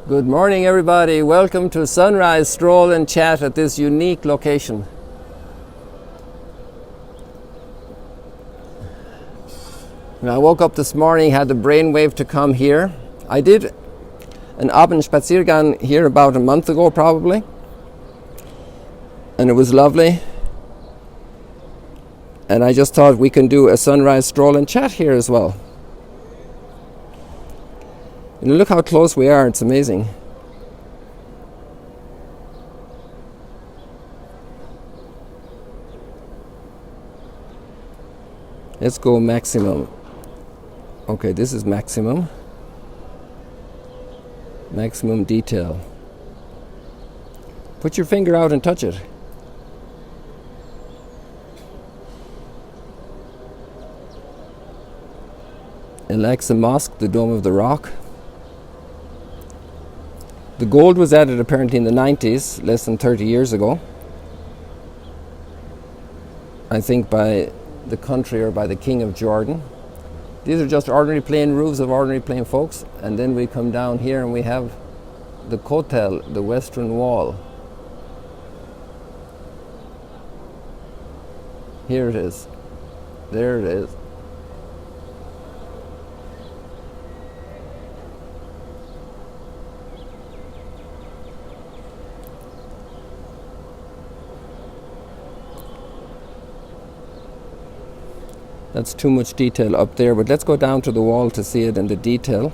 Good morning, everybody. Welcome to Sunrise Stroll and Chat at this unique location. When I woke up this morning, had the brainwave to come here. I did an Abendspaziergang here about a month ago, probably, and it was lovely. And I just thought we can do a sunrise stroll and chat here as well. And look how close we are, it's amazing. Let's go maximum. Okay, this is maximum. Maximum detail. Put your finger out and touch it. Al-Aqsa Mosque, the Dome of the Rock. The gold was added apparently in the 90s, less than 30 years ago. I think by the country or by the King of Jordan. These are just ordinary plain roofs of ordinary plain folks, and then we come down here and we have the Kotel, the Western Wall. Here it is. There it is. That's too much detail up there, but let's go down to the wall to see it in the detail.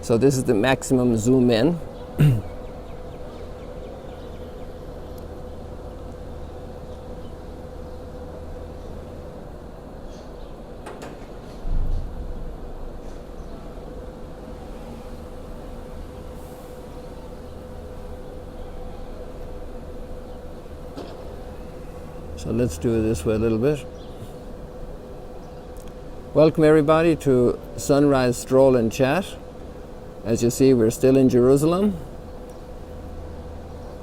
So this is the maximum zoom in. So let's do it this way a little bit. Welcome everybody to Sunrise Stroll and Chat. As you see, we're still in Jerusalem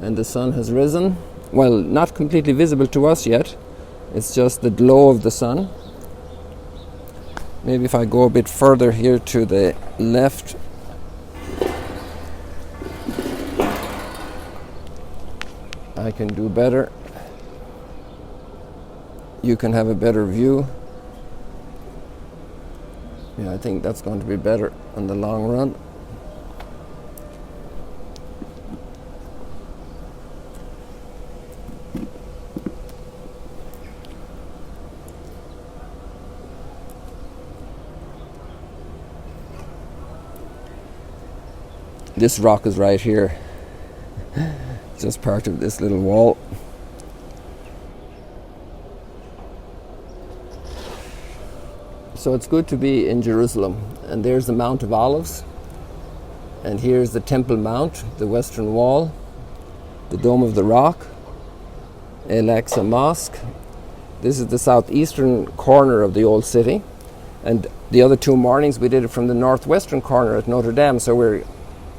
and the sun has risen. Well, not completely visible to us yet. It's just the glow of the sun. Maybe if I go a bit further here to the left. I can do better. You can have a better view. Yeah, I think that's going to be better in the long run. This rock is right here. It's just part of this little wall. So it's good to be in Jerusalem. And there's the Mount of Olives. And here's the Temple Mount, the Western Wall, the Dome of the Rock, Al-Aqsa Mosque. This is the southeastern corner of the old city. And the other two mornings we did it from the northwestern corner at Notre Dame. So we're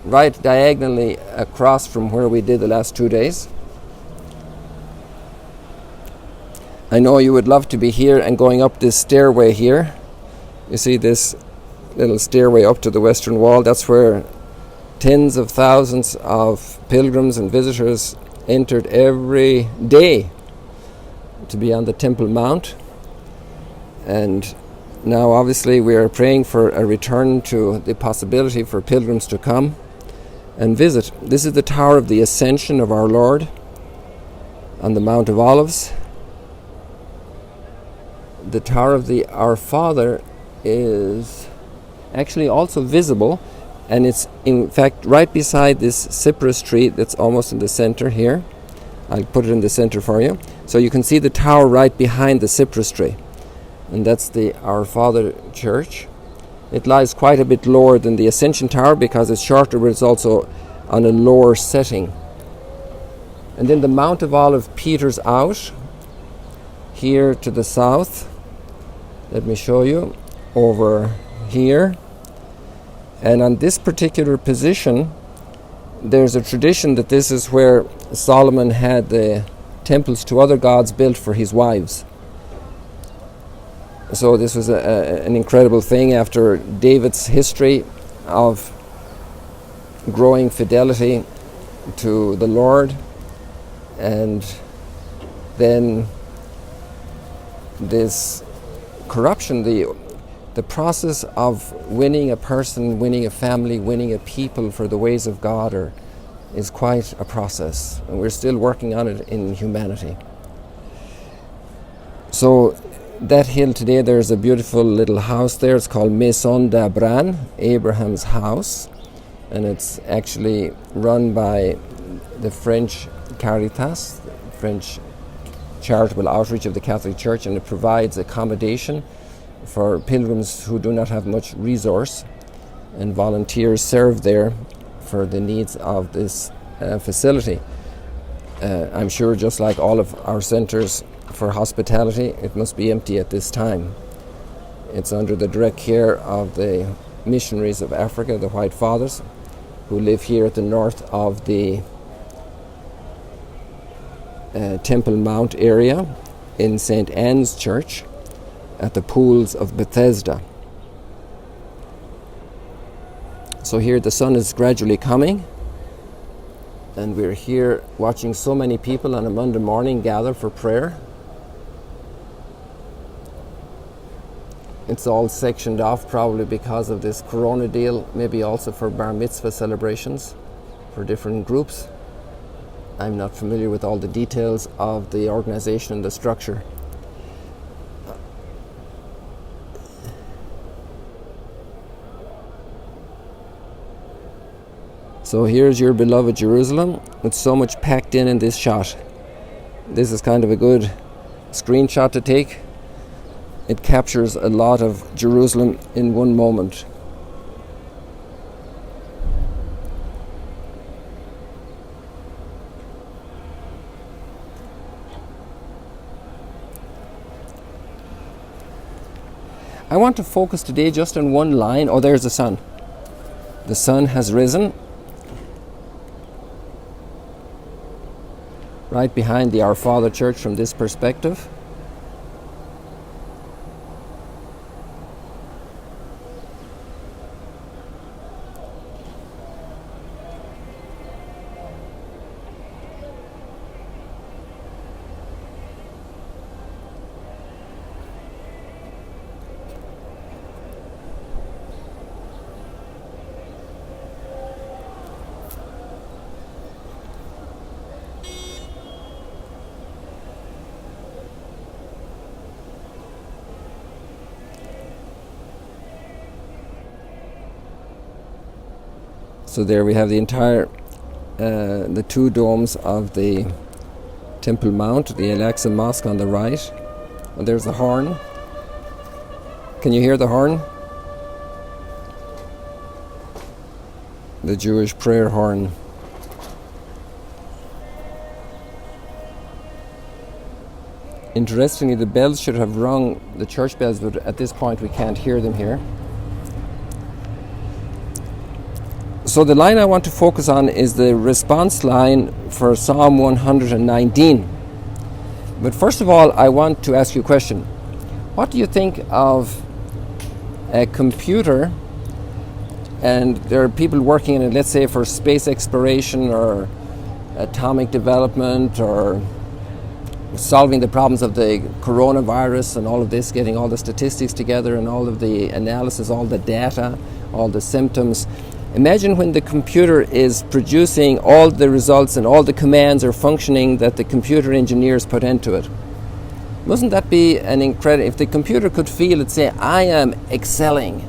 right diagonally across from where we did the last 2 days. I know you would love to be here and going up this stairway here. You see this little stairway up to the Western Wall. That's where tens of thousands of pilgrims and visitors entered every day to be on the Temple Mount. And now obviously we are praying for a return to the possibility for pilgrims to come and visit. This is the Tower of the Ascension of our Lord on the Mount of Olives. The Tower of Our Father is actually also visible, and it's in fact right beside this cypress tree that's almost in the center here. I'll put it in the center for you. So you can see the tower right behind the cypress tree, and that's the Our Father Church. It lies quite a bit lower than the Ascension Tower because it's shorter, but it's also on a lower setting. And then the Mount of Olives peters out here to the south. Let me show you over here. And on this particular position, there's a tradition that this is where Solomon had the temples to other gods built for his wives. So this was an incredible thing after David's history of growing fidelity to the Lord, and then this corruption, the process of winning a person, winning a family, winning a people for the ways of God is quite a process, and we're still working on it in humanity. So that hill today, there's a beautiful little house there. It's called Maison d'Abraham, Abraham's house, and it's actually run by the French Caritas, the French charitable outreach of the Catholic Church, and it provides accommodation for pilgrims who do not have much resource, and volunteers serve there for the needs of this facility. I'm sure, just like all of our centres for hospitality, it must be empty at this time. It's under the direct care of the missionaries of Africa, the White Fathers, who live here at the north of the Temple Mount area in St. Anne's Church at the pools of Bethesda. So here the sun is gradually coming, and we're here watching so many people on a Monday morning gather for prayer. It's all sectioned off probably because of this corona deal, maybe also for bar mitzvah celebrations for different groups. I'm not familiar with all the details of the organization and the structure. So here's your beloved Jerusalem, with so much packed in this shot. This is kind of a good screenshot to take. It captures a lot of Jerusalem in one moment. I want to focus today just on one line. Oh, there's the sun. The sun has risen. Right behind the Our Father Church from this perspective. So there we have the entire, the two domes of the Temple Mount, the Al-Aqsa Mosque on the right. And there's the horn. Can you hear the horn? The Jewish prayer horn. Interestingly, the bells should have rung, the church bells, but at this point we can't hear them here. So the line I want to focus on is the response line for Psalm 119. But first of all, I want to ask you a question. What do you think of a computer, and there are people working in it, let's say for space exploration or atomic development or solving the problems of the coronavirus and all of this, getting all the statistics together and all of the analysis, all the data, all the symptoms. Imagine when the computer is producing all the results and all the commands are functioning that the computer engineers put into it. Mustn't that be an incredible... If the computer could feel it, say, I am excelling,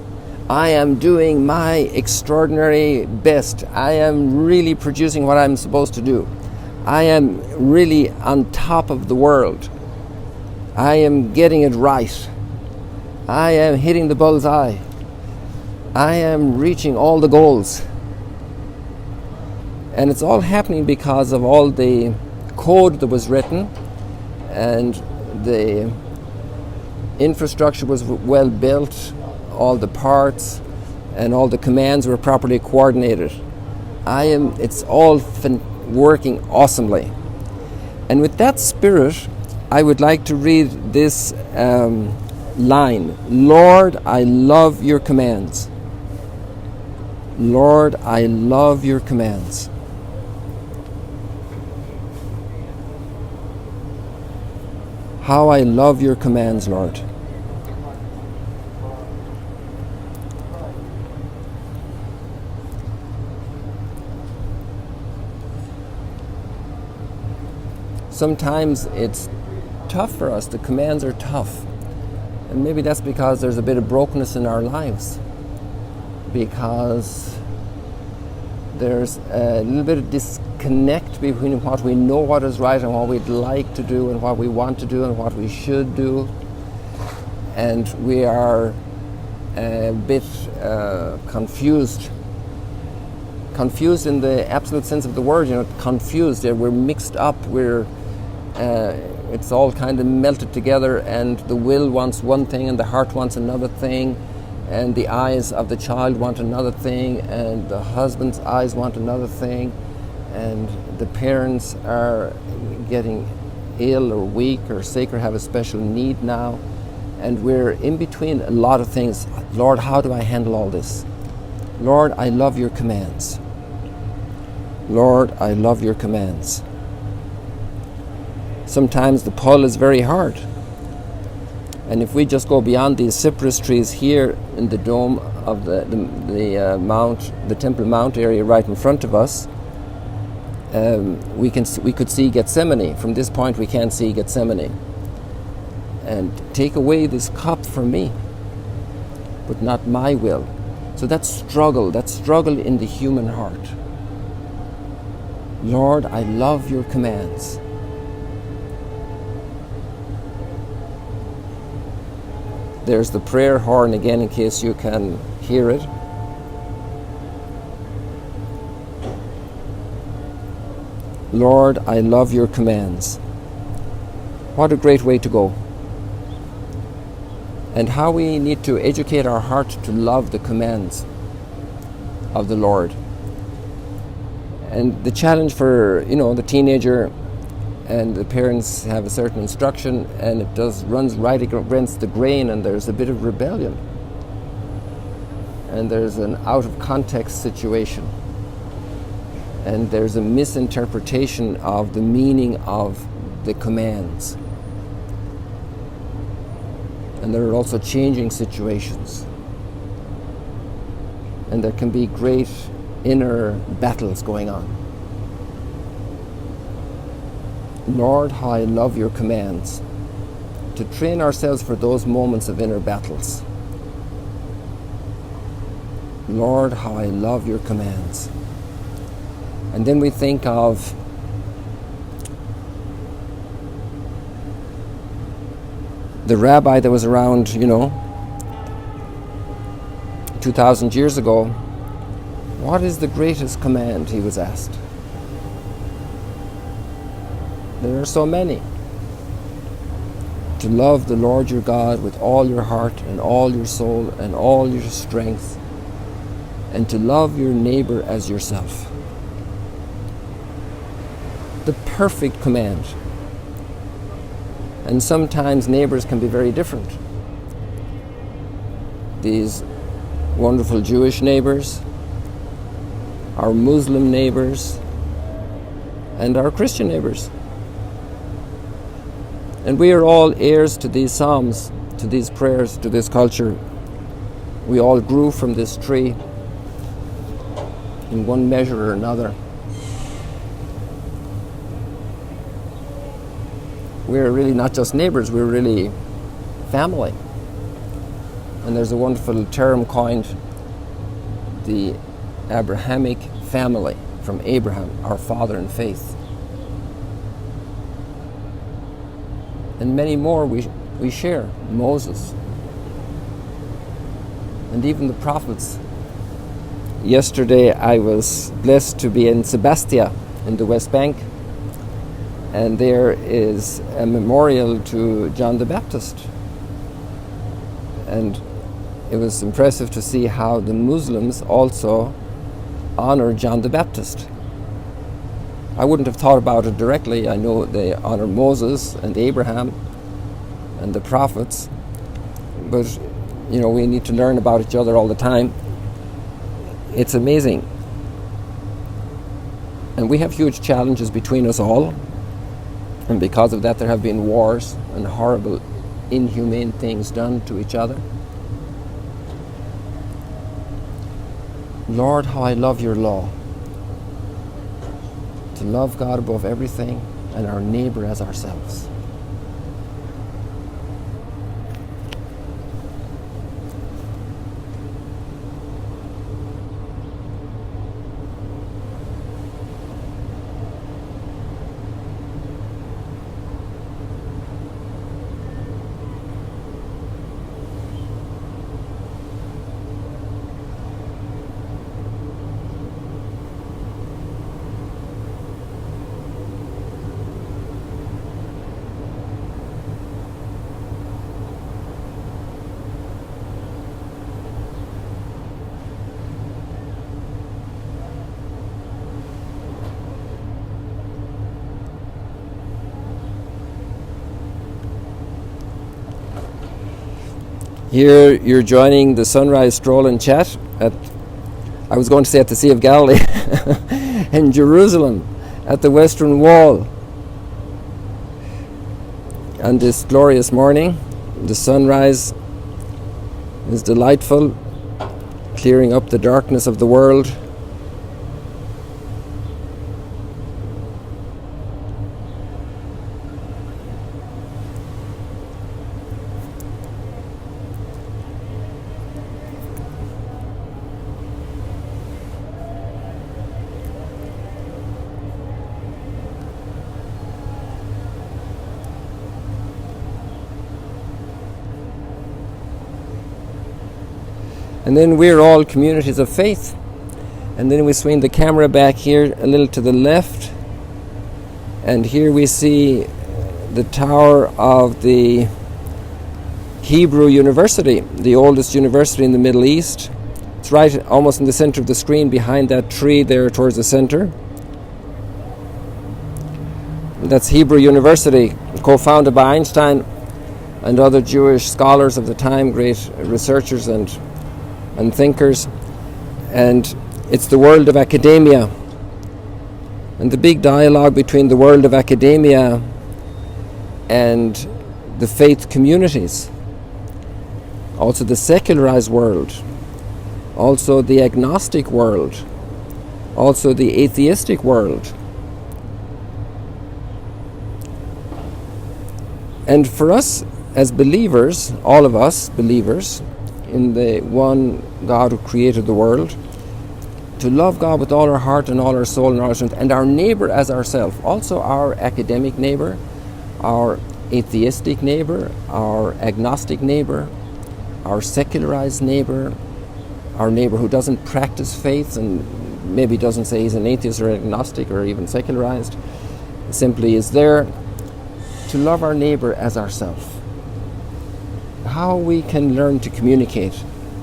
I am doing my extraordinary best, I am really producing what I'm supposed to do, I am really on top of the world, I am getting it right, I am hitting the bullseye, I am reaching all the goals. And it's all happening because of all the code that was written, and the infrastructure was well built, all the parts and all the commands were properly coordinated. It's all working awesomely. And with that spirit, I would like to read this line. Lord, I love your commands. Lord, I love your commands. How I love your commands, Lord. Sometimes it's tough for us. The commands are tough. And maybe that's because there's a bit of brokenness in our lives. Because there's a little bit of disconnect between what we know what is right and what we'd like to do and what we want to do and what we should do. And we are a bit confused. Confused in the absolute sense of the word, confused. We're mixed up. It's all kind of melted together, and the will wants one thing and the heart wants another thing, and the eyes of the child want another thing, and the husband's eyes want another thing, and the parents are getting ill or weak or sick or have a special need now, and we're in between a lot of things. Lord, how do I handle all this? Lord, I love your commands. Lord, I love your commands. Sometimes the pull is very hard. And if we just go beyond these cypress trees here in the dome of the Temple Mount area right in front of us, we could see Gethsemane. From this point we can't see Gethsemane. And take away this cup from me, but not my will. So that struggle in the human heart. Lord, I love your commands. There's the prayer horn again in case you can hear it. Lord, I love your commands. What a great way to go. And how we need to educate our heart to love the commands of the Lord. And the challenge for, the teenager and the parents have a certain instruction, and it runs right against the grain, and there's a bit of rebellion. And there's an out of context situation. And there's a misinterpretation of the meaning of the commands. And there are also changing situations. And there can be great inner battles going on. Lord, how I love your commands. To train ourselves for those moments of inner battles. Lord, how I love your commands. And then we think of the rabbi that was around, 2,000 years ago. What is the greatest command, he was asked. There are so many. To love the Lord your God with all your heart and all your soul and all your strength, and to love your neighbor as yourself. The perfect command. And sometimes neighbors can be very different. These wonderful Jewish neighbors, our Muslim neighbors, and our Christian neighbors. And we are all heirs to these psalms, to these prayers, to this culture. We all grew from this tree in one measure or another. We're really not just neighbors, we're really family. And there's a wonderful term coined, the Abrahamic family, from Abraham, our father in faith. And many more we share. Moses, and even the prophets. Yesterday I was blessed to be in Sebastia in the West Bank, and there is a memorial to John the Baptist. And it was impressive to see how the Muslims also honor John the Baptist. I wouldn't have thought about it directly. I know they honor Moses and Abraham and the prophets, but we need to learn about each other all the time. It's amazing. And we have huge challenges between us all, and because of that there have been wars and horrible, inhumane things done to each other. Lord, how I love your law. To love God above everything and our neighbor as ourselves. Here you're joining the sunrise stroll and chat at, I was going to say at the Sea of Galilee, in Jerusalem, at the Western Wall. On this glorious morning, the sunrise is delightful, clearing up the darkness of the world. And then we're all communities of faith. And then we swing the camera back here a little to the left. And here we see the tower of the Hebrew University, the oldest university in the Middle East. It's right almost in the center of the screen, behind that tree there towards the center. That's Hebrew University, co-founded by Einstein and other Jewish scholars of the time, great researchers and thinkers. And it's the world of academia. And the big dialogue between the world of academia and the faith communities. Also the secularized world. Also the agnostic world. Also the atheistic world. And for us as believers, all of us believers, in the one God who created the world, to love God with all our heart and all our soul and all our strength, and our neighbor as ourselves, also our academic neighbor, our atheistic neighbor, our agnostic neighbor, our secularized neighbor, our neighbor who doesn't practice faith and maybe doesn't say he's an atheist or agnostic or even secularized, simply is there, to love our neighbor as ourselves. How we can learn to communicate,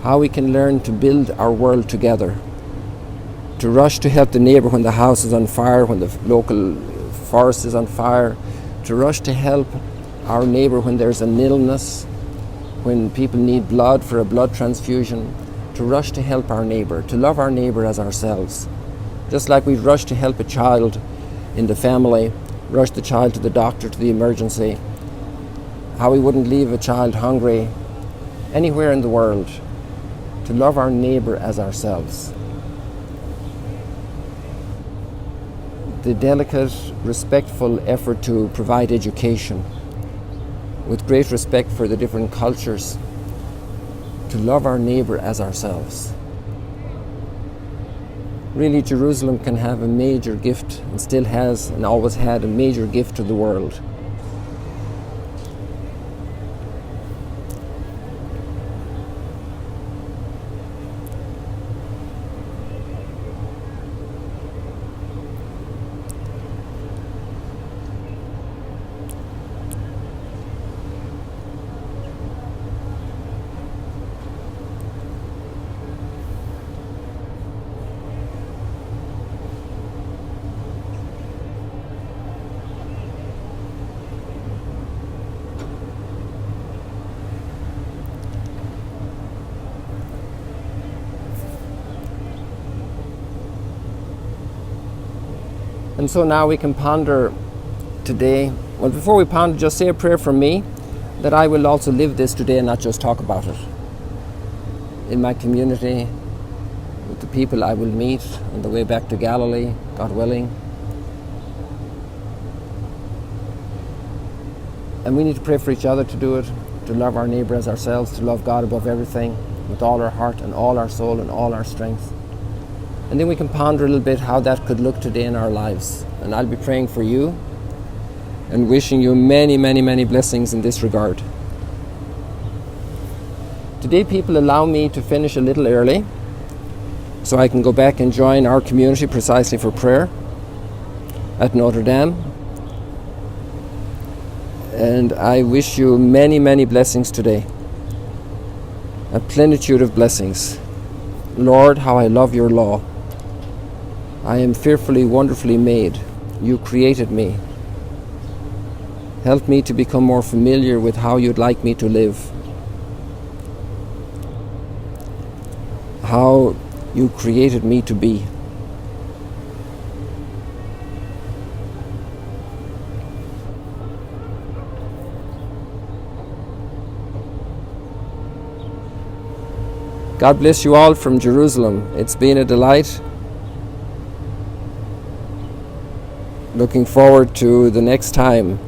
how we can learn to build our world together, to rush to help the neighbor when the house is on fire, when the local forest is on fire, to rush to help our neighbor when there's an illness, when people need blood for a blood transfusion, to rush to help our neighbor, to love our neighbor as ourselves. Just like we rush to help a child in the family, rush the child to the doctor, to the emergency, how we wouldn't leave a child hungry anywhere in the world, to love our neighbor as ourselves. The delicate, respectful effort to provide education with great respect for the different cultures, to love our neighbor as ourselves. Really, Jerusalem can have a major gift, and still has and always had a major gift to the world. And so now we can ponder today. Well, before we ponder, just say a prayer for me that I will also live this today and not just talk about it. In my community, with the people I will meet on the way back to Galilee, God willing. And we need to pray for each other to do it, to love our neighbour as ourselves, to love God above everything, with all our heart and all our soul and all our strength. And then we can ponder a little bit how that could look today in our lives. And I'll be praying for you and wishing you many, many, many blessings in this regard. Today people allow me to finish a little early so I can go back and join our community precisely for prayer at Notre Dame. And I wish you many, many blessings today. A plenitude of blessings. Lord, how I love your law. I am fearfully, wonderfully made. You created me. Help me to become more familiar with how you'd like me to live. How you created me to be. God bless you all from Jerusalem. It's been a delight. Looking forward to the next time.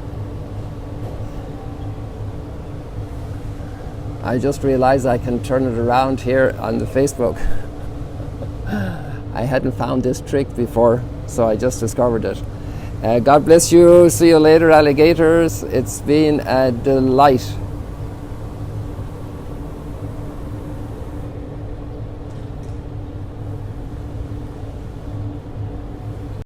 I just realized I can turn it around here on the Facebook. I hadn't found this trick before, so I just discovered it. God bless you. See you later, alligators. It's been a delight.